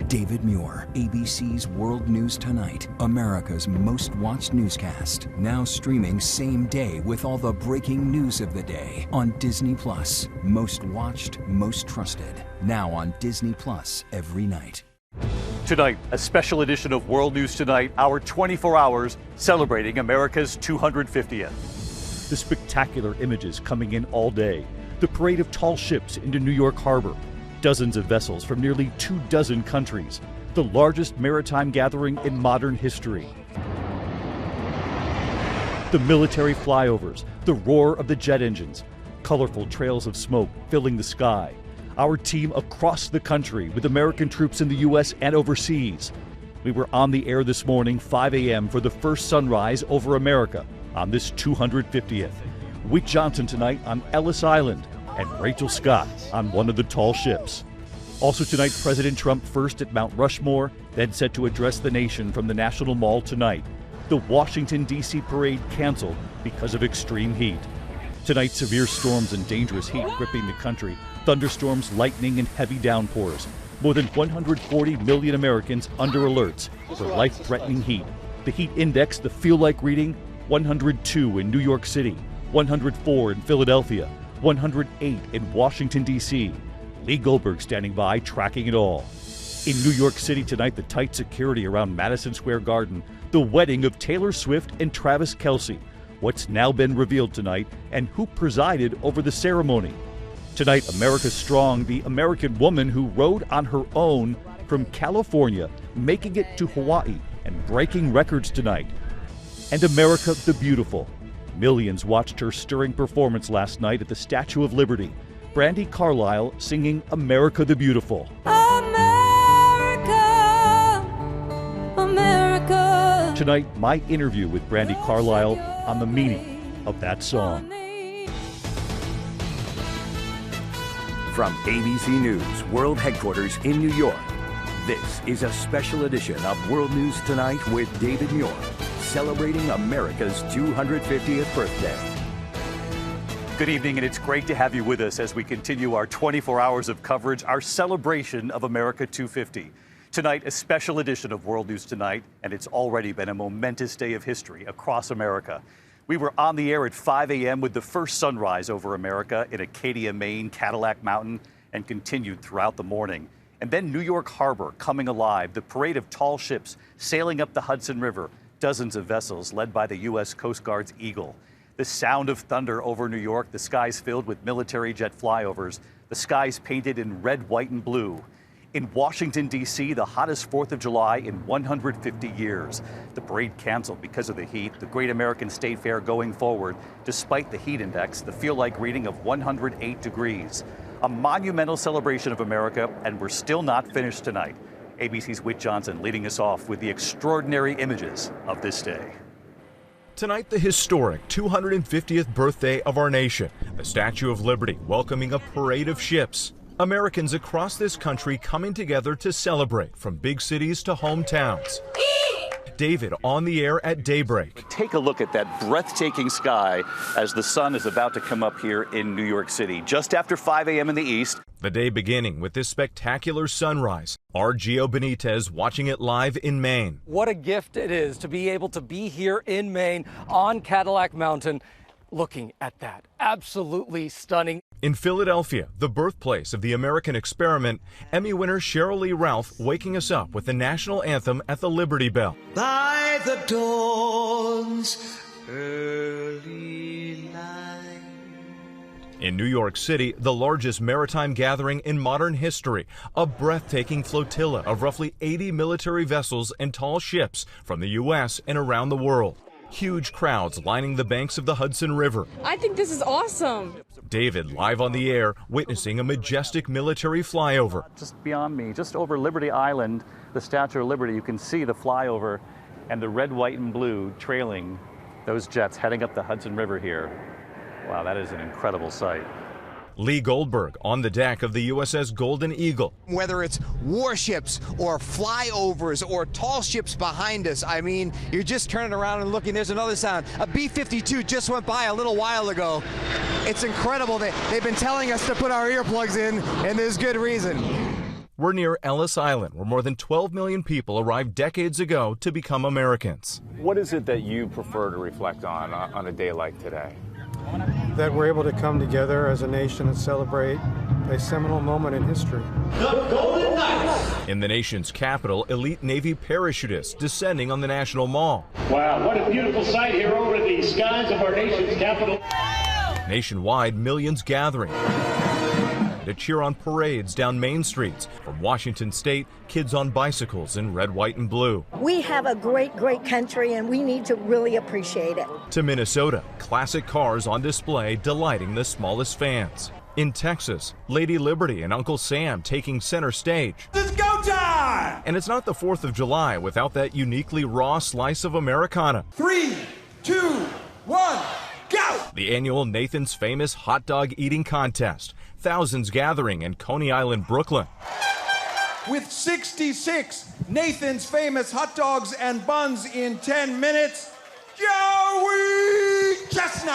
David Muir, ABC's World News Tonight, America's most watched newscast. Now streaming same day with all the breaking news of the day on Disney Plus. Most watched, most trusted. Now on Disney Plus every night. Tonight, a special edition of World News Tonight, our 24 hours celebrating America's 250th. The spectacular images coming in all day. The parade of tall ships into New York Harbor. Dozens of vessels from nearly 24 countries. The largest maritime gathering in modern history. The military flyovers, the roar of the jet engines, colorful trails of smoke filling the sky. Our team across the country with American troops in the U.S. and overseas. We were on the air this morning, 5 a.m. for the first sunrise over America on this 250th. Whit Johnson tonight on Ellis Island and Rachel Scott on one of the tall ships. Also tonight, President Trump first at Mount Rushmore, then set to address the nation from the National Mall tonight. The Washington, D.C. parade canceled because of extreme heat. Tonight, severe storms and dangerous heat gripping the country. Thunderstorms, lightning, and heavy downpours. More than 140 million Americans under alerts for life-threatening heat. The heat index, the feel-like reading, 102 in New York City, 104 in Philadelphia, 108 in Washington, D.C. Lee Goldberg standing by, tracking it all. In New York City tonight, the tight security around Madison Square Garden, the wedding of Taylor Swift and Travis Kelce. What's now been revealed tonight, and who presided over the ceremony. Tonight, America Strong, the American woman who rode on her own from California, making it to Hawaii and breaking records tonight. And America the Beautiful. Millions watched her stirring performance last night at the Statue of Liberty. Brandi Carlile singing America the Beautiful. America, America. Tonight, my interview with Brandi Carlile on the meaning of that song. From ABC News World Headquarters in New York, this is a special edition of World News Tonight with David Muir, celebrating America's 250th birthday. Good evening, and it's great to have you with us as we continue our 24 hours of coverage, our celebration of America 250. Tonight, a special edition of World News Tonight, and it's already been a momentous day of history across America. We were on the air at 5 a.m. with the first sunrise over America in Acadia, Maine, Cadillac Mountain, and continued throughout the morning. And then New York Harbor coming alive, the parade of tall ships sailing up the Hudson River, dozens of vessels led by the U.S. Coast Guard's Eagle. The sound of thunder over New York, the skies filled with military jet flyovers, the skies painted in red, white, and blue. In Washington, D.C., the hottest 4th of July in 150 years. The parade canceled because of the heat. The Great American State Fair going forward, despite the heat index, the feel-like reading of 108 degrees. A monumental celebration of America, and we're still not finished tonight. ABC's Whit Johnson leading us off with the extraordinary images of this day. Tonight, the historic 250th birthday of our nation. The Statue of Liberty welcoming a parade of ships. Americans across this country coming together to celebrate, from big cities to hometowns. David on the air at daybreak. Take a look at that breathtaking sky as the sun is about to come up here in New York City, just after 5 a.m. in the east. The day beginning with this spectacular sunrise. Our Gio Benitez watching it live in Maine. What a gift it is to be able to be here in Maine on Cadillac Mountain, looking at that. Absolutely stunning. In Philadelphia, the birthplace of the American experiment, Emmy winner Sheryl Lee Ralph waking us up with the national anthem at the Liberty Bell. By the dawn's early light. In New York City, the largest maritime gathering in modern history, a breathtaking flotilla of roughly 80 military vessels and tall ships from the U.S. and around the world. Huge crowds lining the banks of the Hudson River. I think this is awesome. David live on the air, witnessing a majestic military flyover. Just beyond me, just over Liberty Island, the Statue of Liberty, you can see the flyover and the red, white, and blue trailing those jets heading up the Hudson River here. Wow, that is an incredible sight. Lee Goldberg on the deck of the USS Golden Eagle. Whether it's warships or flyovers or tall ships behind us, I mean, you're just turning around and looking, there's another sound. A B-52 just went by a little while ago. It's incredible. They've been telling us to put our earplugs in, and there's good reason. We're near Ellis Island, where more than 12 million people arrived decades ago to become Americans. What is it that you prefer to reflect on a day like today? That we're able to come together as a nation and celebrate a seminal moment in history. The Golden Knights! In the nation's capital, elite Navy parachutists descending on the National Mall. Wow, what a beautiful sight here over the skies of our nation's capital. Nationwide, millions gathering to cheer on parades down main streets. From Washington State, kids on bicycles in red, white, and blue. We have a great, great country, and we need to really appreciate it. To Minnesota, classic cars on display delighting the smallest fans. In Texas, Lady Liberty and Uncle Sam taking center stage. It's go time! And it's not the 4th of July without that uniquely raw slice of Americana. 3, 2, 1, go! The annual Nathan's Famous Hot Dog Eating Contest. Thousands gathering in Coney Island, Brooklyn. With 66 Nathan's Famous hot dogs and buns in 10 minutes, Joey Chestnut!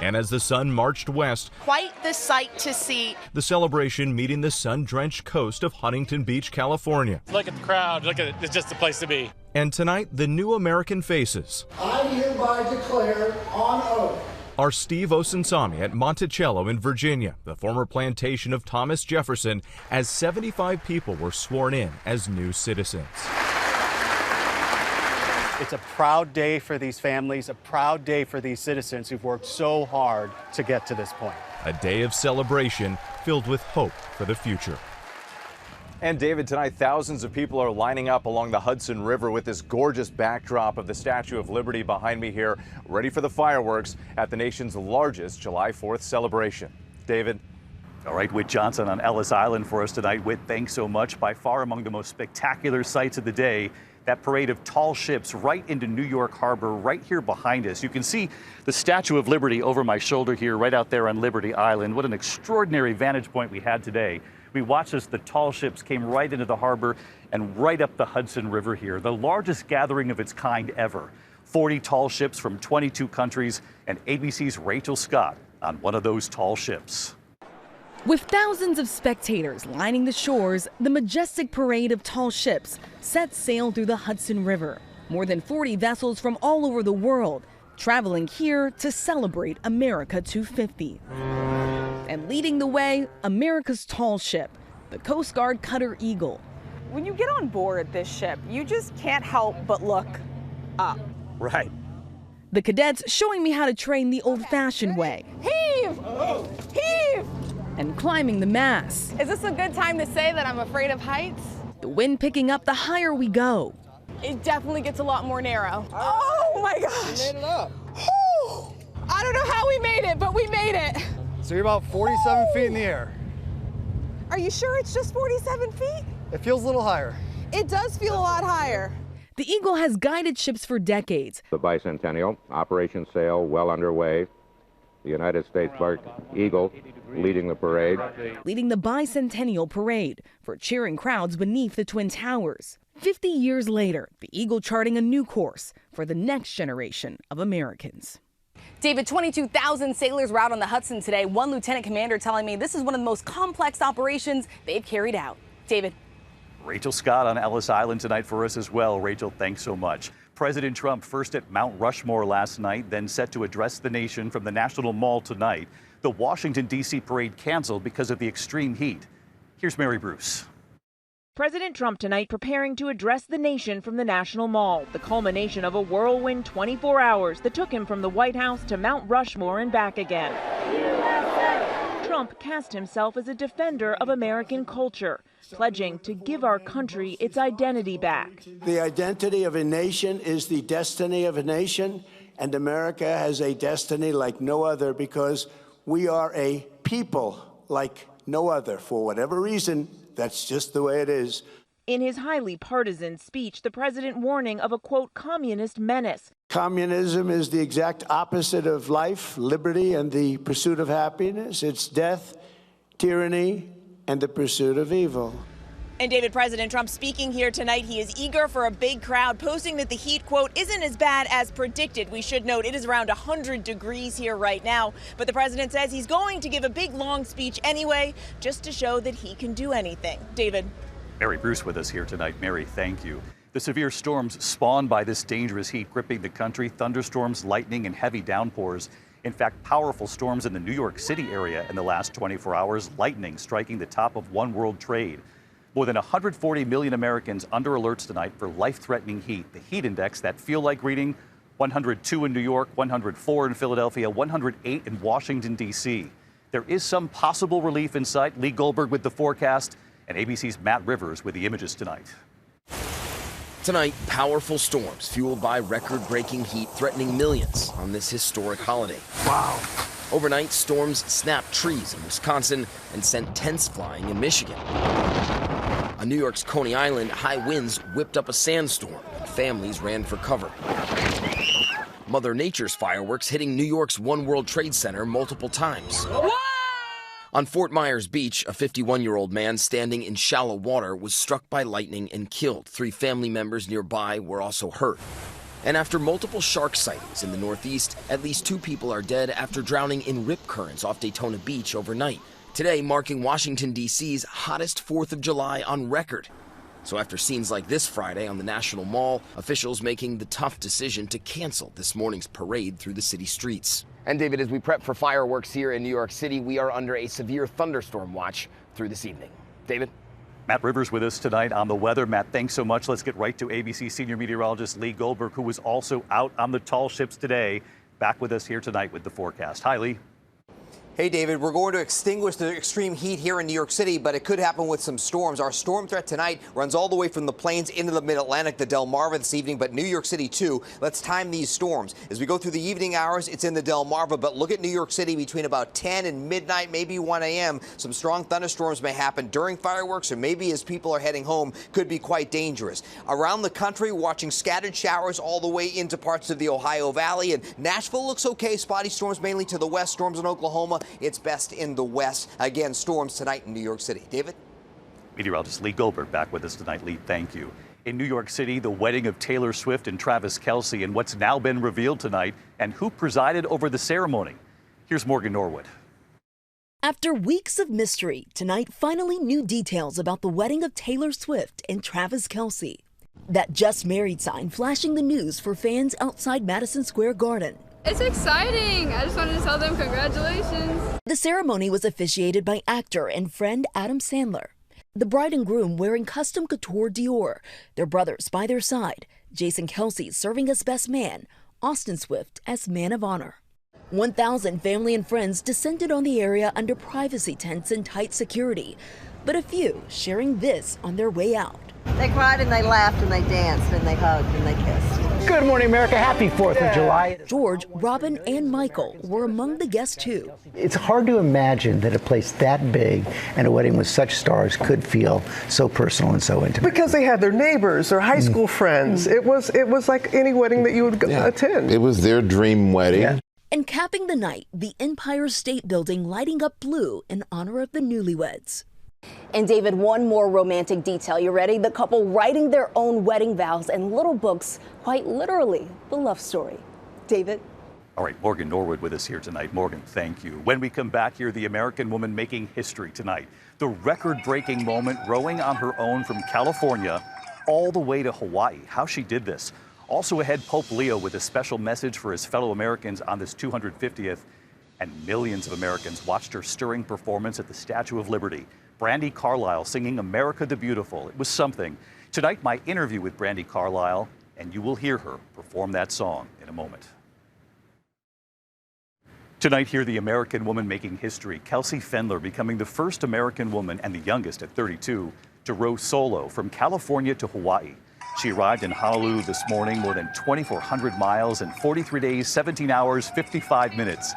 And as the sun marched west, quite the sight to see. The celebration meeting the sun-drenched coast of Huntington Beach, California. Look at the crowd, look at it, it's just the place to be. And tonight, the new American faces. I hereby declare on oath are Steve Osunsami at Monticello in Virginia, the former plantation of Thomas Jefferson, as 75 people were sworn in as new citizens. It's a proud day for these families, a proud day for these citizens who've worked so hard to get to this point. A day of celebration filled with hope for the future. And David, tonight thousands of people are lining up along the Hudson River with this gorgeous backdrop of the Statue of Liberty behind me here, ready for the fireworks at the nation's largest July 4th celebration. David? All right, Whit Johnson on Ellis Island for us tonight. Whit, thanks so much. By far among the most spectacular sights of the day, that parade of tall ships right into New York Harbor right here behind us. You can see the Statue of Liberty over my shoulder here, right out there on Liberty Island. What an extraordinary vantage point we had today. We watched as the tall ships came right into the harbor and right up the Hudson River here, the largest gathering of its kind ever. 40 tall ships from 22 countries, and ABC's Rachel Scott on one of those tall ships. With thousands of spectators lining the shores, the majestic parade of tall ships sets sail through the Hudson River. More than 40 vessels from all over the world traveling here to celebrate America 250. And leading the way, America's tall ship, the Coast Guard Cutter Eagle. When you get on board this ship, you just can't help but look up. Right. The cadets showing me how to train the old-fashioned way. Heave! Heave! And climbing the mast. Is this a good time to say that I'm afraid of heights? The wind picking up the higher we go. It definitely gets a lot more narrow. Oh my gosh! You made it up. Whew. I don't know how we made it, but we made it. So you're about 47 feet in the air. Are you sure it's just 47 feet? It feels a little higher. It does feel a lot higher. The Eagle has guided ships for decades. The bicentennial, Operation Sail well underway. The United States bark Eagle leading the parade. Leading the bicentennial parade for cheering crowds beneath the Twin Towers. 50 years later, the Eagle charting a new course for the next generation of Americans. David, 22,000 sailors were out on the Hudson today. One lieutenant commander telling me this is one of the most complex operations they've carried out. David. Rachel Scott on Ellis Island tonight for us as well. Rachel, thanks so much. President Trump first at Mount Rushmore last night, then set to address the nation from the National Mall tonight. The Washington, D.C. parade canceled because of the extreme heat. Here's Mary Bruce. President Trump tonight preparing to address the nation from the National Mall, the culmination of a whirlwind 24 hours that took him from the White House to Mount Rushmore and back again. Trump cast himself as a defender of American culture, pledging to give our country its identity back. The identity of a nation is the destiny of a nation, and America has a destiny like no other because we are a people like no other. For whatever reason, that's just the way it is. In his highly partisan speech, the president warning of a, quote, communist menace. Communism is the exact opposite of life, liberty, and the pursuit of happiness. It's death, tyranny, and the pursuit of evil. And David, President Trump speaking here tonight. He is eager for a big crowd, posting that the heat, quote, isn't as bad as predicted. We should note it is around 100 degrees here right now. But the president says he's going to give a big, long speech anyway, just to show that he can do anything. David. Mary Bruce with us here tonight. Mary, thank you. The severe storms spawned by this dangerous heat gripping the country, thunderstorms, lightning, and heavy downpours. In fact, powerful storms in the New York City area in the last 24 hours, lightning striking the top of One World Trade. More than 140 million Americans under alerts tonight for life-threatening heat. The heat index, that feel-like reading, 102 in New York, 104 in Philadelphia, 108 in Washington, D.C. There is some possible relief in sight. Lee Goldberg with the forecast, and ABC's Matt Rivers with the images tonight. Tonight, powerful storms fueled by record-breaking heat threatening millions on this historic holiday. Wow. Overnight, storms snapped trees in Wisconsin and sent tents flying in Michigan. On New York's Coney Island, high winds whipped up a sandstorm and families ran for cover. Mother Nature's fireworks hitting New York's One World Trade Center multiple times. On Fort Myers Beach, a 51-year-old man standing in shallow water was struck by lightning and killed. 3 family members nearby were also hurt. And after multiple shark sightings in the Northeast, at least 2 people are dead after drowning in rip currents off Daytona Beach overnight. Today marking Washington, D.C.'s hottest 4th of July on record. So after scenes like this Friday on the National Mall, officials making the tough decision to cancel this morning's parade through the city streets. And David, as we prep for fireworks here in New York City, we are under a severe thunderstorm watch through this evening. David? Matt Rivers with us tonight on the weather. Matt, thanks so much. Let's get right to ABC senior meteorologist Lee Goldberg, who was also out on the tall ships today, back with us here tonight with the forecast. Hi, Lee. Hey, David, we're going to extinguish the extreme heat here in New York City, but it could happen with some storms. Our storm threat tonight runs all the way from the plains into the mid-Atlantic, the Delmarva this evening, but New York City too. Let's time these storms. As we go through the evening hours, it's in the Delmarva, but look at New York City between about 10 and midnight, maybe 1 a.m. Some strong thunderstorms may happen during fireworks, or maybe as people are heading home, could be quite dangerous. Around the country, watching scattered showers all the way into parts of the Ohio Valley, and Nashville looks okay. Spotty storms mainly to the west, storms in Oklahoma. It's best in the west. Again, storms tonight in New York City. David? Meteorologist Lee Goldberg back with us tonight. Lee, thank you. In New York City, the wedding of Taylor Swift and Travis Kelce, and what's now been revealed tonight, and who presided over the ceremony. Here's Morgan Norwood. After weeks of mystery, tonight finally new details about the wedding of Taylor Swift and Travis Kelce. That just married sign flashing the news for fans outside Madison Square Garden. It's exciting. I just wanted to tell them congratulations. The ceremony was officiated by actor and friend Adam Sandler. The bride and groom wearing custom couture Dior, their brothers by their side, Jason Kelce serving as best man, Austin Swift as man of honor. 1,000 family and friends descended on the area under privacy tents and tight security, but a few sharing this on their way out. They cried and they laughed and they danced and they hugged and they kissed. Good morning, America. Happy 4th of July. George, Robin, and Michael were among the guests, too. It's hard to imagine that a place that big and a wedding with such stars could feel so personal and so intimate. Because they had their neighbors, their high school friends. It was like any wedding that you would attend. It was their dream wedding. Yeah. And capping the night, the Empire State Building lighting up blue in honor of the newlyweds. And David, one more romantic detail. You ready? The couple writing their own wedding vows and little books, quite literally, the love story. David? All right, Morgan Norwood with us here tonight. Morgan, thank you. When we come back here, the American woman making history tonight. The record-breaking moment rowing on her own from California all the way to Hawaii. How she did this. Also ahead, Pope Leo with a special message for his fellow Americans on this 250th. And millions of Americans watched her stirring performance at the Statue of Liberty. Brandi Carlile singing America the Beautiful. It was something. Tonight, my interview with Brandi Carlile, and you will hear her perform that song in a moment. Tonight, hear the American woman making history. Kelce Fendler becoming the first American woman and the youngest at 32 to row solo from California to Hawaii. She arrived in Honolulu this morning, more than 2,400 miles in 43 days, 17 hours, 55 minutes.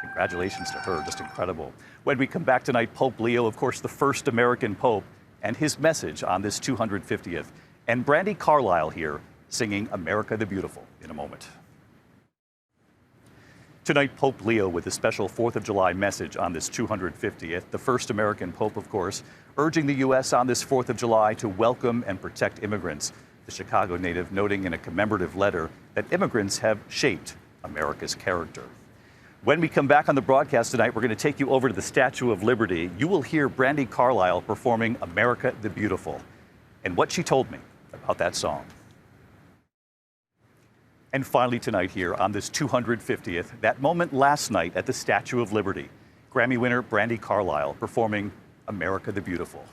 Congratulations to her, just incredible. When we come back tonight, Pope Leo, of course, the first American Pope, and his message on this 250th. And Brandi Carlile here singing America the Beautiful in a moment. Tonight, Pope Leo with a special 4th of July message on this 250th, the first American Pope, of course, urging the U.S. on this 4th of July to welcome and protect immigrants. The Chicago native noting in a commemorative letter that immigrants have shaped America's character. When we come back on the broadcast tonight, we're going to take you over to the Statue of Liberty. You will hear Brandi Carlile performing America the Beautiful and what she told me about that song. And finally tonight here on this 250th, that moment last night at the Statue of Liberty, Grammy winner Brandi Carlile performing America the Beautiful.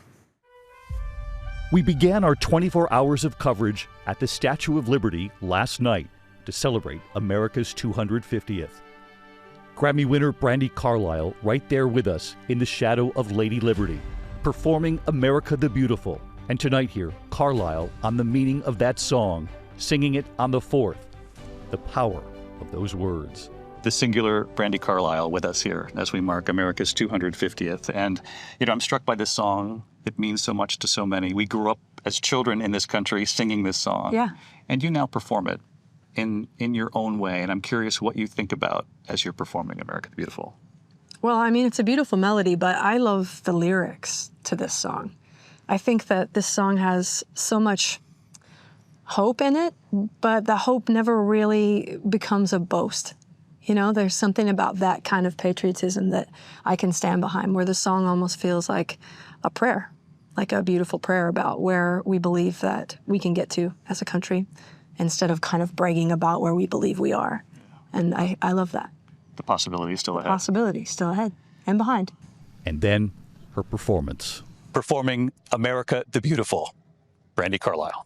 We began our 24 hours of coverage at the Statue of Liberty last night to celebrate America's 250th. Grammy winner Brandi Carlile right there with us in the shadow of Lady Liberty, performing America the Beautiful. And tonight here, Carlile on the meaning of that song, singing it on the 4th. The power of those words. The singular Brandi Carlile with us here as we mark America's 250th. And, I'm struck by this song. It means so much to so many. We grew up as children in this country singing this song. Yeah. And you now perform it in your own way. And I'm curious what you think about as you're performing America the Beautiful. Well, it's a beautiful melody, but I love the lyrics to this song. I think that this song has so much hope in it, but the hope never really becomes a boast. There's something about that kind of patriotism that I can stand behind, where the song almost feels like a prayer, like a beautiful prayer about where we believe that we can get to as a country, instead of kind of bragging about where we believe we are. And I love that. The possibility is still ahead. Possibility still ahead and behind. And then her performance. Performing America the Beautiful, Brandi Carlile.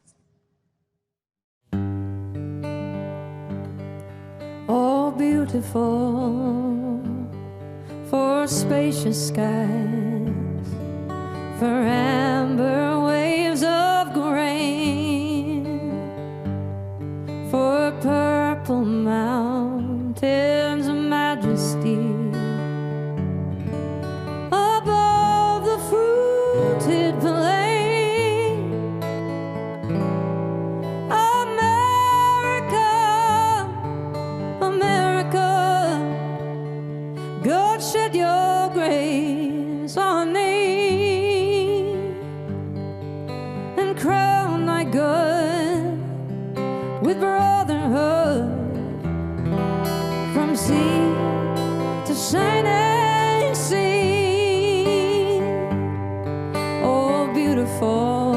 Oh, beautiful for spacious skies, for amber waves of grain, for purple mountains of majesty, above the fruited plain. God shed your grace on me and crown thy good with brotherhood, from sea to shining sea. Oh, beautiful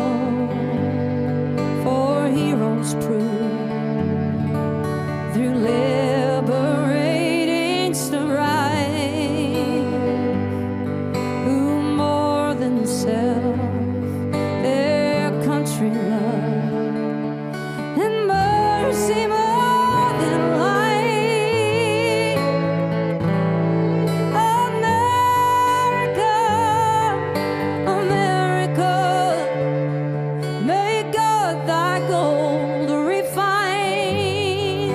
for heroes prove through liberating strife. Their country love and mercy more than life. America, America, may God thy gold refine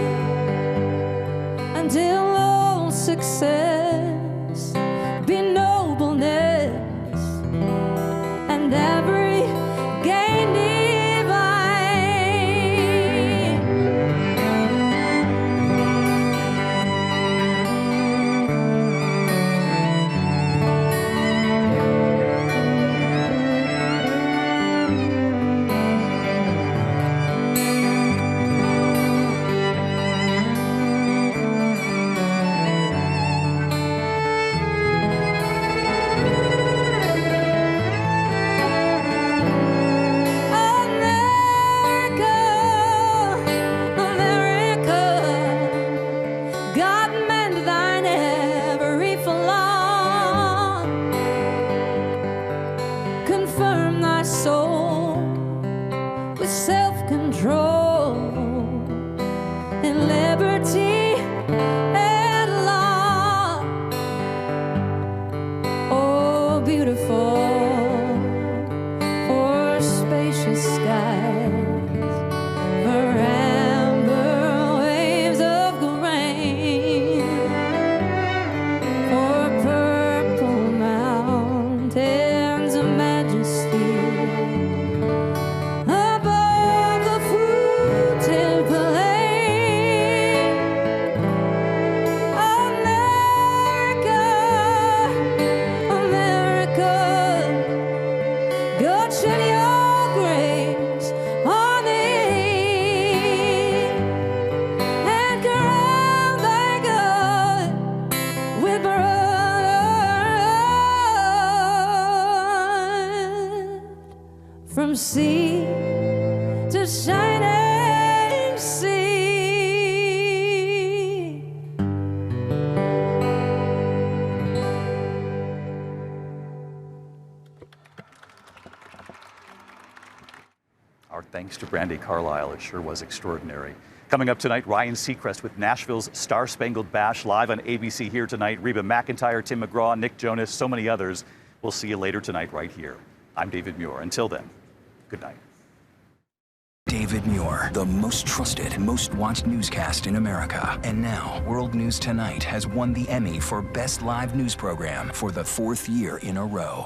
until all success be nobleness and every gain divine. touching your grace on thee, and crowned thy God with blood, from sea to shining sea. Our thanks to Brandi Carlile. It sure was extraordinary. Coming up tonight, Ryan Seacrest with Nashville's Star Spangled Bash live on ABC here tonight. Reba McEntire, Tim McGraw, Nick Jonas, so many others. We'll see you later tonight right here. I'm David Muir. Until then, good night. David Muir, the most trusted, most watched newscast in America. And now, World News Tonight has won the Emmy for Best Live News Program for the 4th year in a row.